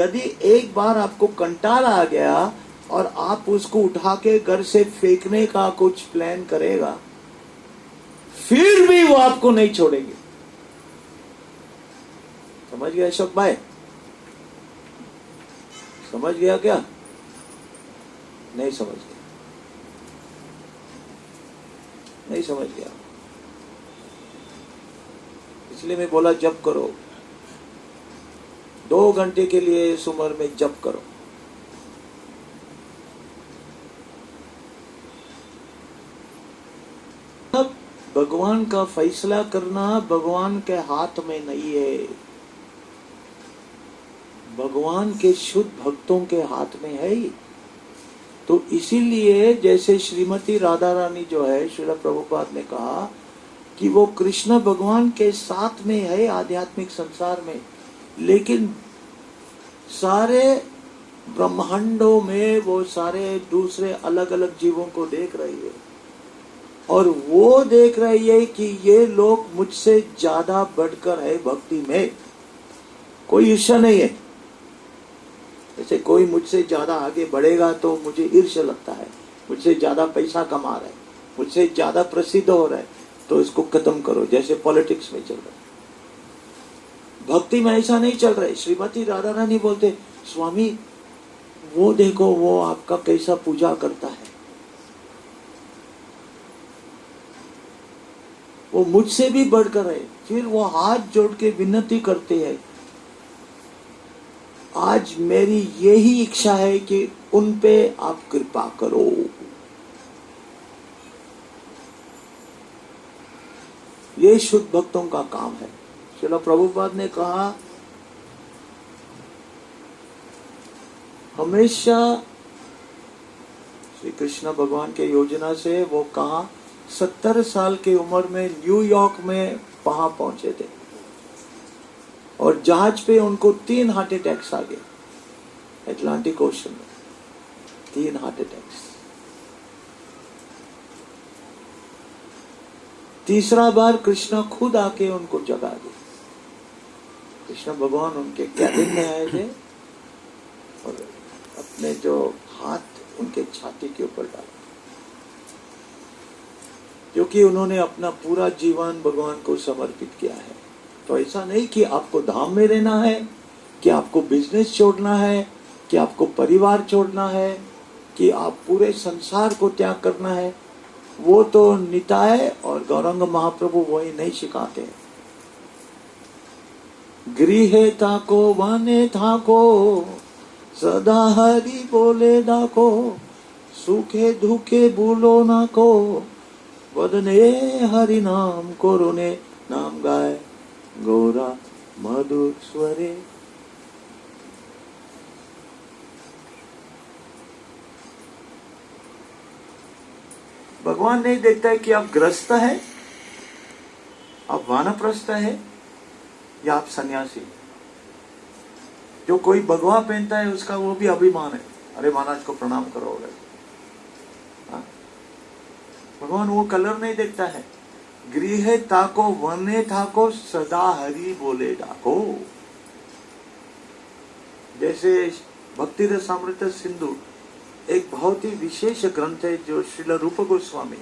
यदि एक बार आपको कंटाल आ गया और आप उसको उठा के घर से फेंकने का कुछ प्लान करेगा, फिर भी वो आपको नहीं छोड़ेंगे। समझ गया अशोक भाई? समझ गया क्या? नहीं समझ गया? नहीं समझ गया, इसलिए मैं बोला जप करो। 2 घंटे के लिए इस उम्र में जप करो। अब भगवान का फैसला करना भगवान के हाथ में नहीं है, भगवान के शुद्ध भक्तों के हाथ में है। तो इसीलिए जैसे श्रीमती राधा रानी जो है, श्रील प्रभुपाद ने कहा कि वो कृष्ण भगवान के साथ में है आध्यात्मिक संसार में, लेकिन सारे ब्रह्मांडों में वो सारे दूसरे अलग अलग जीवों को देख रही है और वो देख रही है कि ये लोग मुझसे ज्यादा बढ़कर है भक्ति में। कोई ईर्ष्या नहीं है। जैसे कोई मुझसे ज्यादा आगे बढ़ेगा तो मुझे ईर्ष्या लगता है, मुझसे ज्यादा पैसा कमा रहा है, मुझसे ज्यादा प्रसिद्ध हो रहा है, तो इसको खत्म करो, जैसे पॉलिटिक्स में चल रहा है। भक्ति में ऐसा नहीं चल रहा है। श्रीमती राधा रानी बोलते, स्वामी वो देखो वो आपका कैसा पूजा करता है, वो मुझसे भी बढ़कर है। फिर वो हाथ जोड़ के विनती करते हैं, आज मेरी यही इच्छा है कि उन पे आप कृपा करो। ये शुद्ध भक्तों का काम है। श्रील प्रभुपाद ने कहा, हमेशा श्री कृष्ण भगवान के योजना से वो कहा 70 साल की उम्र में न्यूयॉर्क में वहां पहुंचे थे और जहाज पे उनको 3 हार्ट अटैक्स आ गए। अटलांटिक ओशन में 3 हार्ट अटैक्स। तीसरा बार कृष्ण खुद आके उनको जगा दिए। कृष्ण भगवान उनके कैबिन में आए थे और अपने जो हाथ उनके छाती के ऊपर डाले, क्योंकि उन्होंने अपना पूरा जीवन भगवान को समर्पित किया है। तो ऐसा नहीं कि आपको धाम में रहना है, कि आपको बिजनेस छोड़ना है, कि आपको परिवार छोड़ना है, कि आप पूरे संसार को त्याग करना है। वो तो निताय और गौरंग महाप्रभु वही नहीं सिखाते। गृहे ताको वाने थाको, सदा हरि बोले दाको, सुखे दुखे भूलो ना को, वदने हरि नाम कोरोने नाम गाय गौरा मधुर स्वरे। भगवान नहीं देखता है कि आप ग्रस्त है, आप वानप्रस्थ है या आप सन्यासी। जो कोई भगवा पहनता है उसका वो भी अभिमान है, अरे महाराज को प्रणाम करो। भगवान वो कलर नहीं देखता है। गृह ताको वने थाको, सदा हरि बोले डाको। जैसे भक्ति रसामृत सिंधु एक बहुत ही विशेष ग्रंथ है जो श्रील रूप गोस्वामी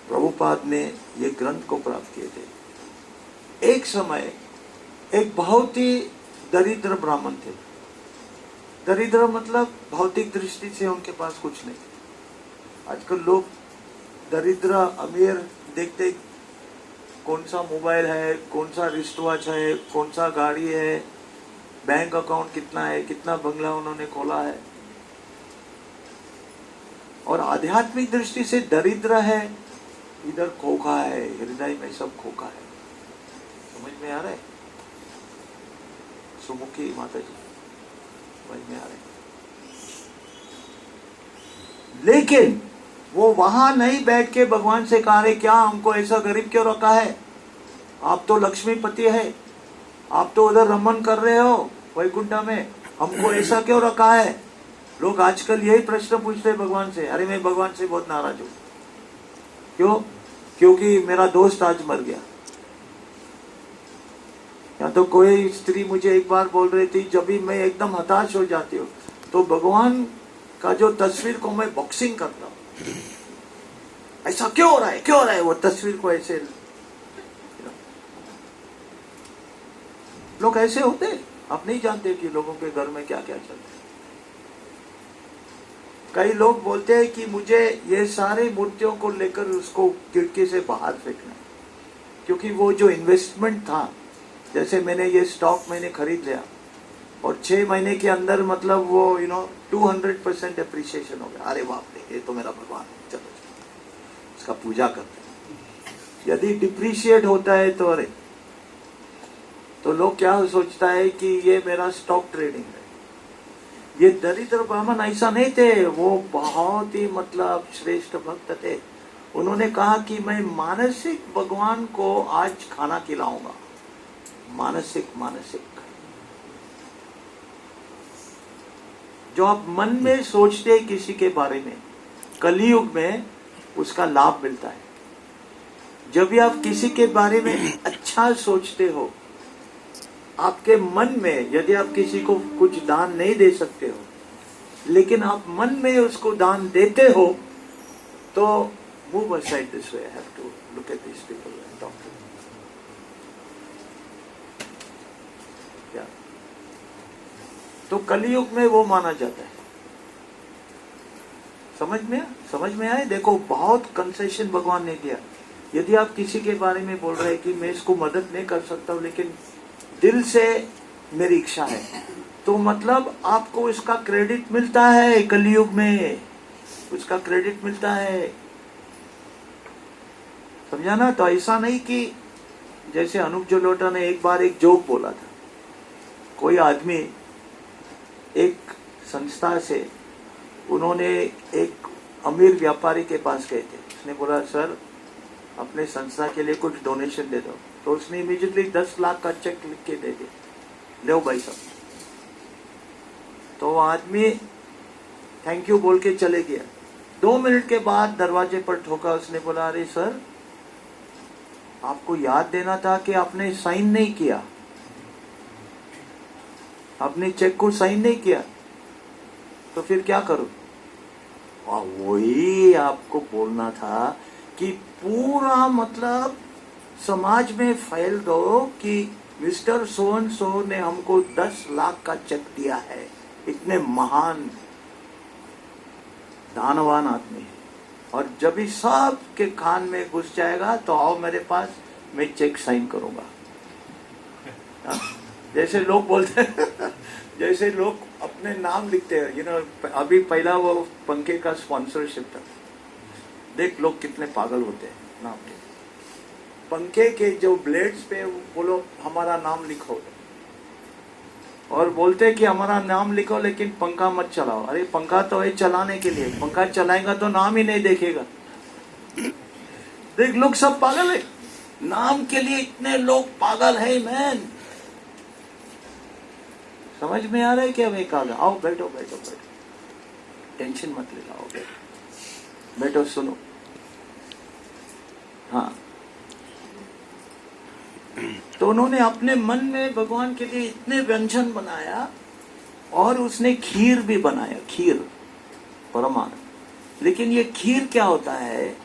प्रभुपाद ने ये ग्रंथ को प्राप्त किए थे। एक समय एक बहुत ही दरिद्र ब्राह्मण थे। दरिद्र मतलब भौतिक दृष्टि से उनके पास कुछ नहीं। आजकल लोग दरिद्र अमीर देखते, कौन सा मोबाइल है, कौन सा रिस्ट वॉच है, कौन सा गाड़ी है, बैंक अकाउंट कितना है, कितना बंगला उन्होंने खोला है। और आध्यात्मिक दृष्टि से दरिद्र है, इधर खोखा है, हृदय में सब खोखा है। समझ में आ रहा है? सुमुखी माता जी, समझ में आ रहा है? लेकिन वो वहां नहीं बैठ के भगवान से कह रहे, क्या हमको ऐसा गरीब क्यों रखा है? आप तो लक्ष्मीपति है, आप तो उधर रमन कर रहे हो वैकुंठा में, हमको ऐसा क्यों रखा है? लोग आजकल यही प्रश्न पूछते हैं भगवान से। अरे मैं भगवान से बहुत नाराज हूं। क्यों? क्योंकि मेरा दोस्त आज मर गया। या तो कोई स्त्री मुझे एक बार बोल रही थी, जब भी मैं एकदम हताश हो जाती हूँ तो भगवान का जो तस्वीर को मैं बॉक्सिंग करता हूँ। ऐसा क्यों हो रहा है, क्यों हो रहा है, वो तस्वीर को ऐसे। लोग ऐसे होते हैं, आप नहीं जानते कि लोगों के घर में क्या क्या चलता है। कई लोग बोलते हैं कि मुझे ये सारे मूर्तियों को लेकर उसको खिड़की से बाहर फेंकना, क्योंकि वो जो इन्वेस्टमेंट था, जैसे मैंने ये स्टॉक मैंने खरीद लिया और 6 महीने के अंदर मतलब वो 200% अप्रिसिएशन हो गया। अरे बाप रे, ये तो मेरा भगवान है, चलो इसका पूजा करते हैं। यदि डिप्रिशिएट होता है तो अरे, तो लोग क्या सोचता है कि ये मेरा स्टॉक ट्रेडिंग है। ये दरिद्र ब्राह्मण ऐसा नहीं थे, वो बहुत ही मतलब श्रेष्ठ भक्त थे। उन्होंने कहा कि मैं मानसिक भगवान को आज खाना खिलाऊंगा। मानसिक जो आप मन में सोचते हैं किसी के बारे में, कलियुग में उसका लाभ मिलता है। जब भी आप किसी के बारे में अच्छा सोचते हो, आपके मन में, यदि आप किसी को कुछ दान नहीं दे सकते हो लेकिन आप मन में उसको दान देते हो, तो move aside this way. I have to look at these people and talk to them. Yeah. तो कलियुग में वो माना जाता है। समझ में आए? देखो, बहुत कंसेशन भगवान ने दिया। यदि आप किसी के बारे में बोल रहे हैं कि मैं इसको मदद नहीं कर सकता हूं लेकिन दिल से मेरी इच्छा है, तो मतलब आपको इसका क्रेडिट मिलता है। कलियुग में उसका क्रेडिट मिलता है, समझा ना? तो ऐसा नहीं कि जैसे अनूप जलोटा ने एक बार एक जोक बोला था। कोई आदमी एक संस्था से, उन्होंने एक अमीर व्यापारी के पास गए थे। उसने बोला, सर अपने संस्था के लिए कुछ डोनेशन दे दो। तो उसने इमीडिएटली 10 लाख का चेक लिख के दे दिया, लो भाई साहब। तो आदमी थैंक यू बोल के चले गया। 2 मिनट के बाद दरवाजे पर ठोका। उसने बोला, अरे सर, आपको याद देना था कि आपने साइन नहीं किया, आपने चेक को साइन नहीं किया, तो फिर क्या करूं? वही आपको बोलना था कि पूरा मतलब समाज में फैल दो कि मिस्टर सोन सो ने हमको 10 लाख का चेक दिया है, इतने महान दानवान आदमी है। और जब भी सब के कान में घुस जाएगा तो आओ मेरे पास, मैं चेक साइन करूंगा। जैसे लोग बोलते हैं जैसे लोग अपने नाम लिखते हैं, अभी पहला वो पंखे का स्पॉन्सरशिप था। देख लोग कितने पागल होते हैं नाम के। पंखे के जो ब्लेड्स पे बोलो हमारा नाम लिखो, और बोलते कि हमारा नाम लिखो लेकिन पंखा मत चलाओ। अरे पंखा तो है चलाने के लिए, पंखा चलाएगा तो नाम ही नहीं देखेगा। देख लोग सब पागल है, नाम के लिए इतने लोग पागल है मैन। समझ में आ रहा है क्या मैं कहा? आओ बैठो बैठो बैठो, टेंशन मत ले, आओ बैठो बैठो, सुनो। हाँ, तो उन्होंने अपने मन में भगवान के लिए इतने व्यंजन बनाया, और उसने खीर भी बनाया, खीर परमान। लेकिन ये खीर क्या होता है,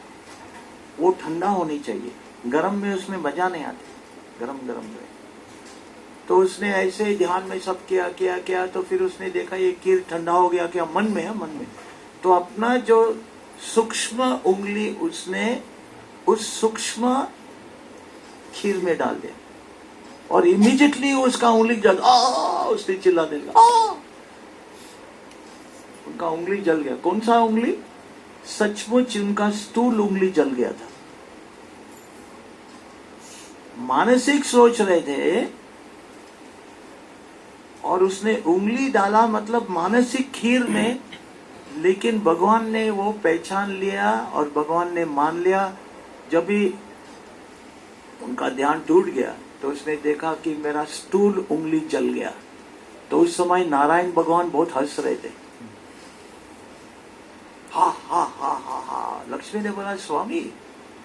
वो ठंडा होनी चाहिए, गरम में उसमें मजा नहीं आती, गरम गरम रहे। तो उसने ऐसे ध्यान में सब किया, तो फिर उसने देखा ये खीर ठंडा हो गया, क्या मन में है, मन में। तो अपना जो सूक्ष्म उंगली उसने उस सूक्ष्म खीर में डाल दिया, और इमीडिएटली उसका उंगली जल, उसने चिल्ला देगा, उनका उंगली जल गया। कौन सा उंगली? सचमुच उनका स्थूल उंगली जल गया था। मानसिक सोच रहे थे और उसने उंगली डाला, मतलब मानसिक खीर में। लेकिन भगवान ने वो पहचान लिया और भगवान ने मान लिया। जब भी उनका ध्यान टूट गया तो उसने देखा कि मेरा स्थूल उंगली जल गया। तो उस समय नारायण भगवान बहुत हंस रहे थे। हा हा हा हा हा। लक्ष्मी ने बोला, स्वामी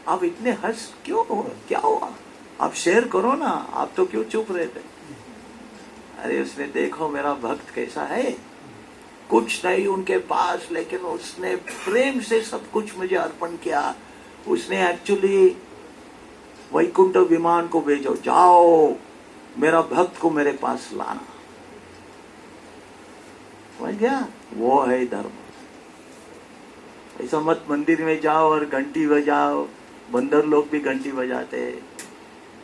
आप इतने हंस क्यों हो, क्या हुआ? आप शेयर करो ना, आप तो क्यों चुप रहते? अरे उसने देखो मेरा भक्त कैसा है, कुछ नहीं उनके पास, लेकिन उसने प्रेम से सब कुछ मुझे अर्पण किया। उसने एक्चुअली वैकुंठ विमान को भेजो, जाओ मेरा भक्त को मेरे पास लाना। समझ गया? वो है धर्म। ऐसा मत मंदिर में जाओ और घंटी बजाओ, बंदर लोग भी घंटी बजाते हैं,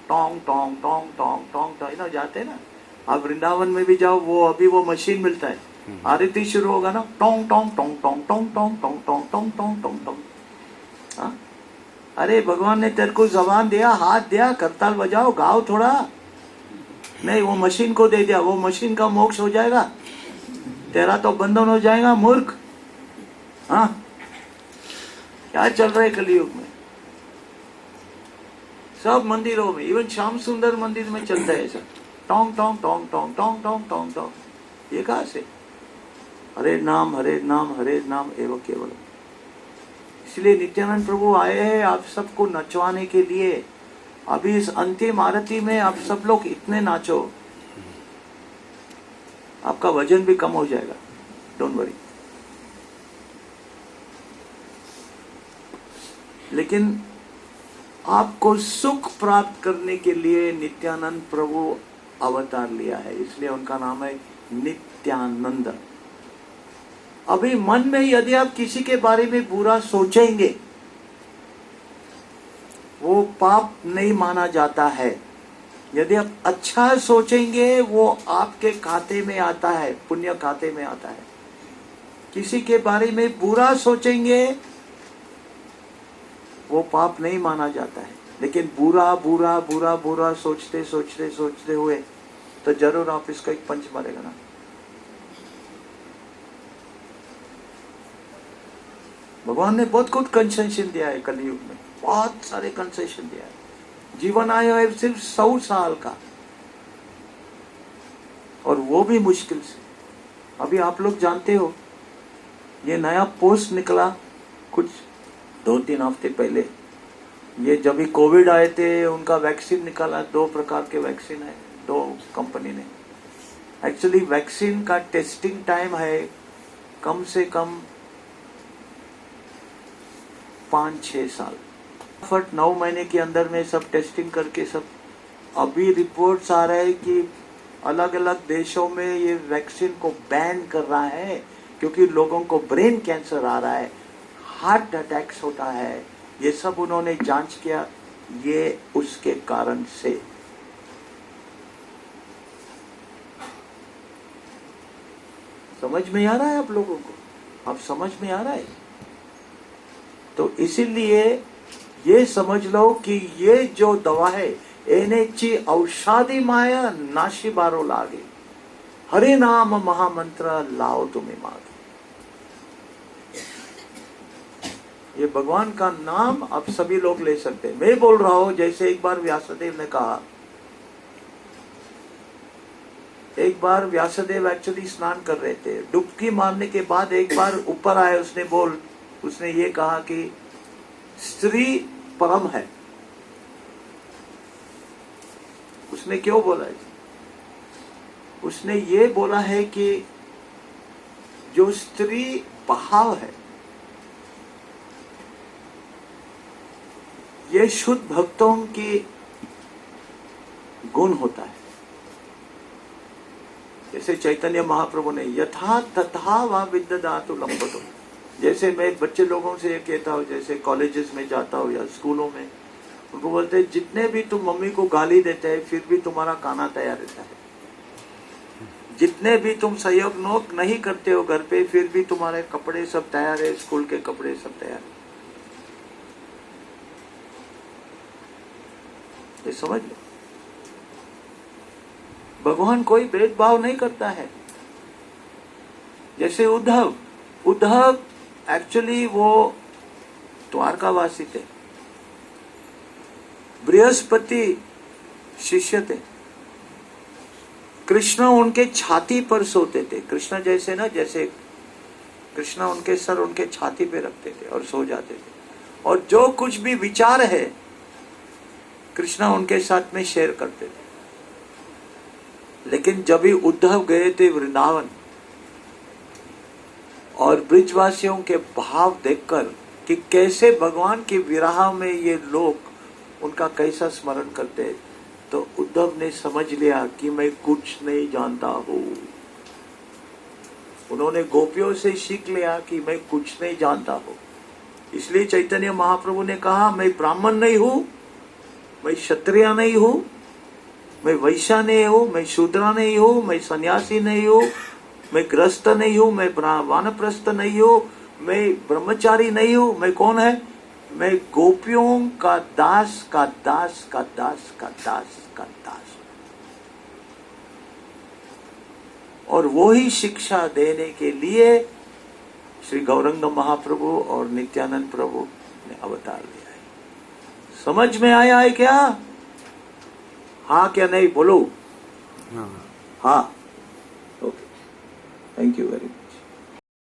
टोंग टोंग टोंग टोंग टोंग टोंग ना जाते ना। आप वृंदावन में भी जाओ, वो अभी वो मशीन मिलता है, आरती शुरू होगा ना, टोंग टोंग टोंग टोंग टोंग टोंग टोंग टोंग टोंग टोंग टोंग टोंग। अरे भगवान ने तेरे को जबान दिया, हाथ दिया, करताल बजाओ, गाओ थोड़ा। नहीं, वो मशीन को दे दिया, वो मशीन का मोक्ष हो जाएगा, तेरा तो बंधन हो जाएगा मूर्ख। हाँ, क्या चल रहा है कलयुग में? सब मंदिरों में, इवन श्याम सुंदर मंदिर में चलता है सब, टोंग टोंग टोंग टोंग टोंग टोंग टोंग टोंग। ये कहां से? हरे नाम एवं केवल। इसलिए नित्यानंद प्रभु आए हैं आप सबको नचवाने के लिए। अभी इस अंतिम आरती में आप सब लोग इतने नाचो, आपका वजन भी कम हो जाएगा, डोंट वरी। लेकिन आपको सुख प्राप्त करने के लिए नित्यानंद प्रभु अवतार लिया है, इसलिए उनका नाम है नित्यानंद। अभी मन में यदि आप किसी के बारे में बुरा सोचेंगे, वो पाप नहीं माना जाता है। यदि आप अच्छा सोचेंगे, वो आपके खाते में आता है, पुण्य खाते में आता है। किसी के बारे में बुरा सोचेंगे, वो पाप नहीं माना जाता है। लेकिन बुरा बुरा बुरा बुरा सोचते सोचते सोचते हुए तो जरूर आप इसका एक पंच मारेगा ना। भगवान ने बहुत कुछ कंसेशन दिया है कलयुग में, बहुत सारे कंसेशन दिया है। जीवन आयु है सिर्फ 100 साल का, और वो भी मुश्किल से। अभी आप लोग जानते हो, ये नया पोस्ट निकला कुछ 2-3 हफ्ते पहले, ये जब भी कोविड आए थे उनका वैक्सीन निकाला। 2 प्रकार के वैक्सीन है, 2 कंपनी ने। एक्चुअली वैक्सीन का टेस्टिंग टाइम है कम से कम 5-6 साल। फट 9 महीने के अंदर में सब टेस्टिंग करके सब, अभी रिपोर्ट्स आ रहे हैं कि अलग अलग देशों में ये वैक्सीन को बैन कर रहा है, क्योंकि लोगों को ब्रेन कैंसर आ रहा है, हार्ट अटैक्स होता है। ये सब उन्होंने जांच किया, ये उसके कारण से। समझ में आ रहा है आप लोगों को? अब समझ में आ रहा है? तो इसीलिए ये समझ लो कि ये जो दवा है, एनेची औषधि माया नाशी बारो लागे, हरे नाम महामंत्र लाओ तुम्हें मागे। ये भगवान का नाम आप सभी लोग ले सकते हैं। मैं बोल रहा हूं, जैसे एक बार व्यासदेव ने कहा, एक बार व्यासदेव एक्चुअली स्नान कर रहे थे, डुबकी मारने के बाद एक बार ऊपर आए, उसने ये कहा कि स्त्री परम है। उसने क्यों बोला है? उसने ये बोला है कि जो स्त्री भाव है, ये शुद्ध भक्तों की गुण होता है। जैसे चैतन्य महाप्रभु ने यथा तथा वा विद्यादातु लंबतो, जैसे मैं बच्चे लोगों से ये कहता हूँ, जैसे कॉलेजेस में जाता हूँ या स्कूलों में, उनको बोलते हैं जितने भी तुम मम्मी को गाली देते हैं फिर भी तुम्हारा खाना तैयार रहता है, जितने भी तुम सहयोग नहीं करते हो घर पे फिर भी तुम्हारे कपड़े सब तैयार है, स्कूल के कपड़े सब तैयार है। ये समझ लो, भगवान कोई भेदभाव नहीं करता है। जैसे उद्धव एक्चुअली वो द्वारकावासी थे, बृहस्पति शिष्य थे, कृष्ण उनके छाती पर सोते थे। कृष्ण जैसे ना, जैसे कृष्ण उनके सर उनके छाती पे रखते थे और सो जाते थे, और जो कुछ भी विचार है कृष्णा उनके साथ में शेयर करते थे। लेकिन जब भी उद्धव गए थे वृंदावन और ब्रिजवासियों के भाव देखकर कि कैसे भगवान के विरह में ये लोग उनका कैसा स्मरण करते, तो उद्धव ने समझ लिया कि मैं कुछ नहीं जानता हूं। उन्होंने गोपियों से सीख लिया कि मैं कुछ नहीं जानता हूं। इसलिए चैतन्य महाप्रभु ने कहा, मैं ब्राह्मण नहीं हूं, मैं क्षत्रिय नहीं हूं, मैं वैश्य नहीं हूं, मैं शूद्र नहीं हूं, मैं सन्यासी नहीं हूं, मैं गृहस्थ नहीं हूं, मैं वानप्रस्थ नहीं हूं, मैं ब्रह्मचारी नहीं हूं। मैं कौन है? मैं गोपियों का दास का दास का दास का दास का दास। और वो ही शिक्षा देने के लिए श्री गौरंग महाप्रभु और नित्यानंद प्रभु ने अवतार लिया है। समझ में आया है क्या? हाँ क्या नहीं बोलो? हाँ। Okay, thank you very much.